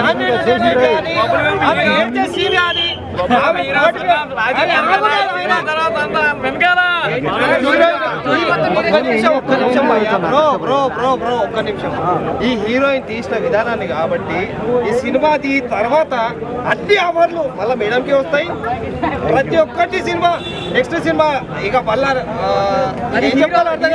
ఒక్క నిమిషం. ఈ హీరోయిన్ తీసిన విధానాన్ని కాబట్టి ఈ సినిమా తర్వాత అన్ని అవర్లు మళ్ళీ మేడంకి వస్తాయి. ప్రతి ఒక్కటి సినిమా నెక్స్ట్ సినిమా ఇక మళ్ళా ఏం చెప్పాలి అర్థం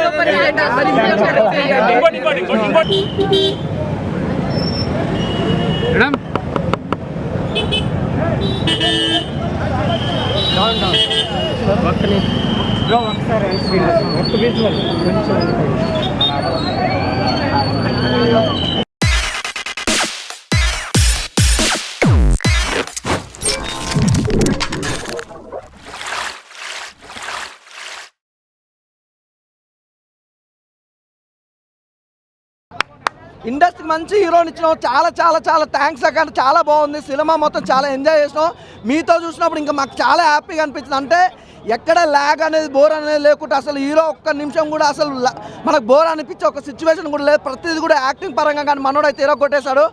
ఇండస్ట్రీ మంచి హీరోని ఇచ్చినాం. చాలా చాలా చాలా థ్యాంక్స్ అక్కడ. చాలా బాగుంది సినిమా, మొత్తం చాలా ఎంజాయ్ చేసినాం. మీతో చూసినప్పుడు ఇంకా మాకు చాలా హ్యాపీగా అనిపించింది. అంటే ఎక్కడ ల్యాగ్ అనేది బోర్ అనేది లేకుండా అసలు హీరో ఒక్క నిమిషం కూడా అసలు మనకు బోర్ అనిపించే ఒక సిచ్యువేషన్ కూడా లేదు. ప్రతిదీ కూడా యాక్టింగ్ పరంగా కానీ మనోడైతే హీరో కొట్టేశాడు.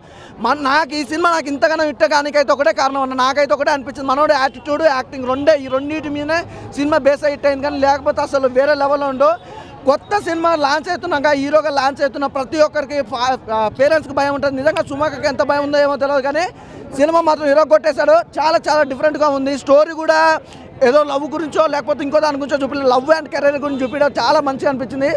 నాకు ఈ సినిమా నాకు ఇంతగానో ఇట్టగానికైతే ఒకటే కారణం అన్న, నాకైతే ఒకటే అనిపించింది. మనోడు యాటిట్యూడ్ యాక్టింగ్ ఈ రెండింటి మీదనే సినిమా బేస్ హిట్ అయింది. కానీ లేకపోతే అసలు వేరే లెవెల్లో ఉండు. కొత్త సినిమా లాంచ్ అవుతున్నాక హీరోగా లాంచ్ అవుతున్న ప్రతి ఒక్కరికి పేరెంట్స్కి భయం ఉంటుంది. నిజంగా సుమకకి ఎంత భయం ఉందో ఏమో తెలియదు, కానీ సినిమా మాత్రం హీరో కొట్టేశాడు. చాలా చాలా డిఫరెంట్గా ఉంది. స్టోరీ కూడా ఏదో లవ్ గురించో లేకపోతే ఇంకో దాని గురించో చూపించలేదు, లవ్ అండ్ కెరీర్ గురించి చూపించడం చాలా మంచిగా అనిపించింది.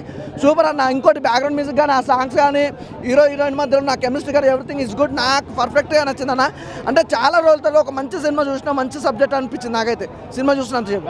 సూపర్ అన్న. ఇంకోటి బ్యాక్గ్రౌండ్ మ్యూజిక్ కానీ ఆ సాంగ్స్ కానీ హీరోయిన్ మధ్యలో నా కెమిస్ట్రీ కానీ ఎవ్రీథింగ్ ఈజ్ గుడ్. నాకు పర్ఫెక్ట్గా నచ్చింది అన్న. అంటే చాలా రోజులతో ఒక మంచి సినిమా చూసినా, మంచి సబ్జెక్ట్ అనిపించింది నాకైతే సినిమా చూసినంతసేపు.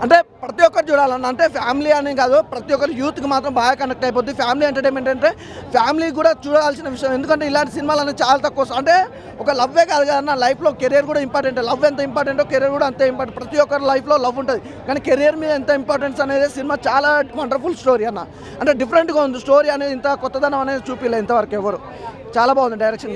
అంటే ప్రతి ఒక్కరు చూడాలన్న. అంటే ఫ్యామిలీ అని కాదు, ప్రతి ఒక్కరు యూత్కి మాత్రం బాగా కనెక్ట్ అయిపోద్ది. ఫ్యామిలీ ఎంటర్టైన్మెంట్ అంటే ఫ్యామిలీ కూడా చూడాల్సిన విషయం. ఎందుకంటే ఇలాంటి సినిమాలు అనేది చాలా తక్కువ. అంటే ఒక లవ్వే కాదు కదన్న, లైఫ్లో కెరీర్ కూడా ఇంపార్టెంట్. లవ్ ఎంత ఇంపార్టెంటో కెరీర్ కూడా అంతే ఇంపార్టెంట్. ప్రతి ఒక్కరి లైఫ్లో లవ్ ఉంటుంది, కానీ కెరీర్ మీద ఎంత ఇంపార్టెన్స్ అనేది సినిమా చాలా వండర్ఫుల్ స్టోరీ అన్న. అంటే డిఫరెంట్గా ఉంది స్టోరీ అనేది. ఇంత కొత్తదనం అనేది చూపించలేదు ఇంతవరకు ఎవరు. చాలా బాగుంది డైరెక్షన్.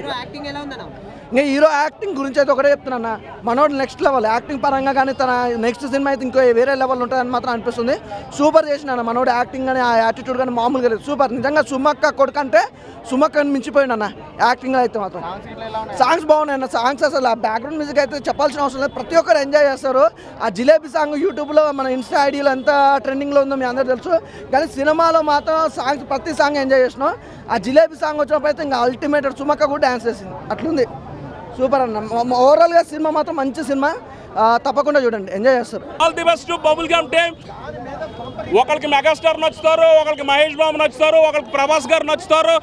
ఇంకా హీరో యాక్టింగ్ గురించి అయితే ఒకటే చెప్తున్నా, మనోడు నెక్స్ట్ లెవెల్ యాక్టింగ్ పరంగా. కానీ తన నెక్స్ట్ సినిమా అయితే ఇంకో వేరే లెవెల్ ఉంటుందని మాత్రం అనిపిస్తుంది. సూపర్ చేసిన మనోడు యాక్టింగ్ కానీ ఆ యాటిట్యూడ్ కానీ మామూలుగా లేదు. సూపర్. నిజంగా సుమక్క కొడుకంటే సుమక్కని మించిపోయిన అన్న యాక్టింగ్లో అయితే మాత్రం. సాంగ్స్ బాగున్నాయి అన్న. సాంగ్స్ అసలు ఆ బ్యాక్గ్రౌండ్ మ్యూజిక్ అయితే చెప్పాల్సిన అవసరం లేదు. ప్రతి ఒక్కరు ఎంజాయ్ చేస్తారు. ఆ జిలేబీ సాంగ్ యూట్యూబ్లో మన ఇన్స్టా ఐడీలో ఎంత ట్రెండింగ్లో ఉందో మీ అందరూ తెలుసు. కానీ సినిమాలో మాత్రం సాంగ్స్ ప్రతి సాంగ్ ఎంజాయ్ చేసినాం. ఆ జిలేబీ సాంగ్ వచ్చినప్పుడు అయితే ఇంకా అల్టిమేట్. సుమక్క కూడా డ్యాన్స్ చేసింది, అట్లుంది. సూపర్ అన్న. ఓవరాల్గా సినిమా మాత్రం మంచి సినిమా. తప్పకుండా చూడండి, ఎంజాయ్ చేస్తారు. All the best bubble gum team. ఒకరికి మెగాస్టార్ నచ్చుతారు, ఒకరికి మహేష్ బాబు నచ్చుతారు, ఒకరికి ప్రభాస్ గారు నచ్చుతారు.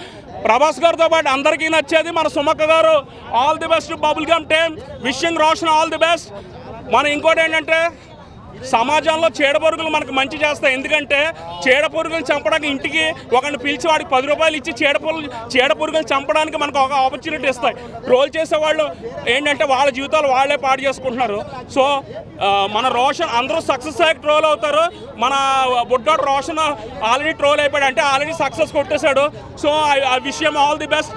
ప్రభాస్ గారితో పాటు అందరికీ నచ్చేది మన సుమక్క గారు. All the best bubble gum team. Wishing Roshan all the best. మనం ఇంకోటి ఏంటంటే సమాజంలో చీడపురుగులు మనకు మంచి చేస్తాయి. ఎందుకంటే చీడపురుగులను చంపడానికి ఇంటికి ఒకరిని పిలిచి వాడికి 10 రూపాయలు ఇచ్చి చీడపురుగులను చంపడానికి మనకు ఒక ఆపర్చునిటీ ఇస్తాయి. ట్రోల్ చేసేవాళ్ళు ఏంటంటే వాళ్ళ జీవితాలు వాళ్ళే పాడు చేసుకుంటున్నారు. సో మన రోషన్ అందరూ సక్సెస్ అయ్యి ట్రోల్ అవుతారు. మన బుడ్డాడు రోషన్ ఆల్రెడీ ట్రోల్ అయిపోయాడు, అంటే ఆల్రెడీ సక్సెస్ కొట్టేశాడు. So I wish him all the best.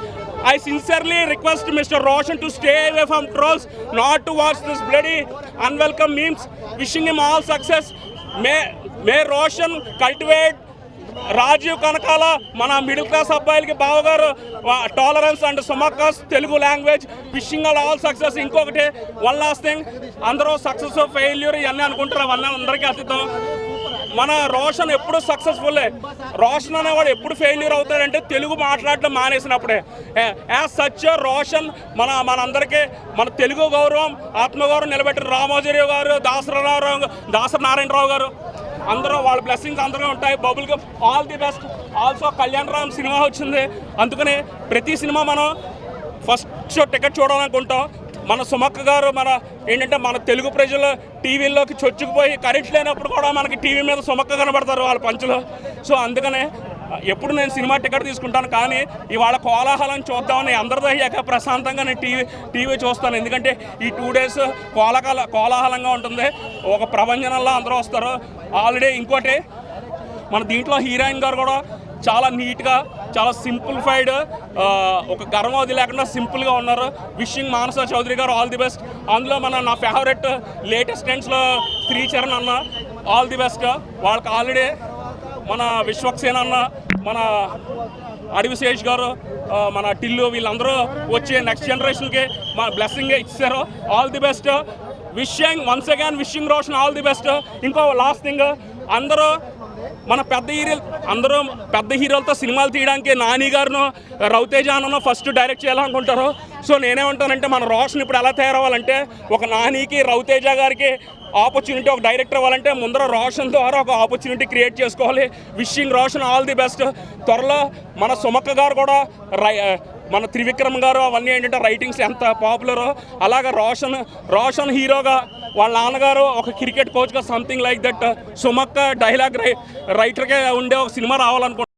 I sincerely request Mr. Roshan to stay away from trolls, not to watch this bloody unwelcome memes. Wishing him all success. May Roshan cultivate Rajeev Kanakala మన middle class అబ్బాయిలకి బావగారు tolerance and సుమక్కస్ Telugu language. Wishing all success. ఇంకొకటి one last thing, అందరూ success failure ఇవన్నీ అనుకుంటారు, అవన్నీ అందరికీ అతీతం. మన రోషన్ ఎప్పుడు సక్సెస్ఫుల్లే. రోషన్ అనేవాడు ఎప్పుడు ఫెయిల్యూర్ అవుతాడంటే తెలుగు మాట్లాడడం మానేసినప్పుడే. యాజ్ సచ్ రోషన్ మనందరికీ మన తెలుగు గౌరవం ఆత్మగౌరవం నిలబెట్టిన రామోజీరావు గారు, దాసరి నారాయణరావు గారు అందరూ వాళ్ళ బ్లెస్సింగ్స్ అందరూ ఉంటాయి. Bubble gum all the best. Also Kalyan Ram cinema వచ్చింది, అందుకని ప్రతి సినిమా మనం ఫస్ట్ షో టికెట్ చూడాలనుకుంటాం. మన సుమక్క గారు ఏంటంటే మన తెలుగు ప్రజలు టీవీల్లోకి చొచ్చుకుపోయి కరెంట్ లేనప్పుడు కూడా మనకి టీవీ మీద సుమక్క కనబడతారు వాళ్ళ పంచులో. సో అందుకనే ఎప్పుడు నేను సినిమా టికెట్ తీసుకుంటాను, కానీ ఇవాళ కోలాహలం చూద్దామని అందరితో అయ్యాక ప్రశాంతంగా నేను టీవీ చూస్తాను. ఎందుకంటే ఈ 2 days కోలాహలంగా ఉంటుంది, ఒక ప్రభంజనంలో అందరూ వస్తారు. ఆల్రెడీ ఇంకోటి మన దీంట్లో హీరోయిన్ గారు కూడా చాలా నీట్గా, చాలా సింప్లిఫైడ్, ఒక గర్వం లేకుండా సింపుల్గా ఉన్నారు. విషింగ్ మానస చౌదరి గారు ఆల్ ది బెస్ట్. అందులో నా ఫేవరెట్ లేటెస్ట్ ట్రెండ్స్లో శ్రీచరణ్ అన్న ఆల్ ది బెస్ట్. వాళ్ళకి ఆల్రెడీ మన విశ్వక్సేన్ అన్న, మన అడివిశేష్ గారు, మన టిల్లు వీళ్ళందరూ వచ్చి నెక్స్ట్ జనరేషన్కి మా బ్లెస్సింగ్ ఇచ్చారు. All the best. Wishing once again wishing Roshan all the best. ఇంకో లాస్ట్ థింగ్, అందరూ మన పెద్ద హీరోలతో సినిమాలు తీయడానికి నాని గారును రవితేజ అన్న ఫస్ట్ డైరెక్ట్ చేయాలనుకుంటారు. సో నేనేమంటానంటే మన రోషన్ ఇప్పుడు ఎలా తయారవ్వాలంటే, ఒక నానికి రవితేజ గారికి ఆపర్చునిటీ ఒక డైరెక్టర్ అవ్వాలంటే ముందర రోషన్ ద్వారా ఒక ఆపర్చునిటీ క్రియేట్ చేసుకోవాలి. Wishing Roshan all the best. త్వరలో మన సుమక్క గారు కూడా మన త్రివిక్రమ్ గారు అవన్నీ ఏంటంటే రైటింగ్స్ ఎంత పాపులరో అలాగా రోషన్ హీరోగా వాళ్ళ నాన్నగారు ఒక క్రికెట్ కోచ్గా సంథింగ్ లైక్ దట్ సుమక్క డైలాగ్ రైటర్గా ఉండే ఒక సినిమా రావాలనుకుంటున్నాను.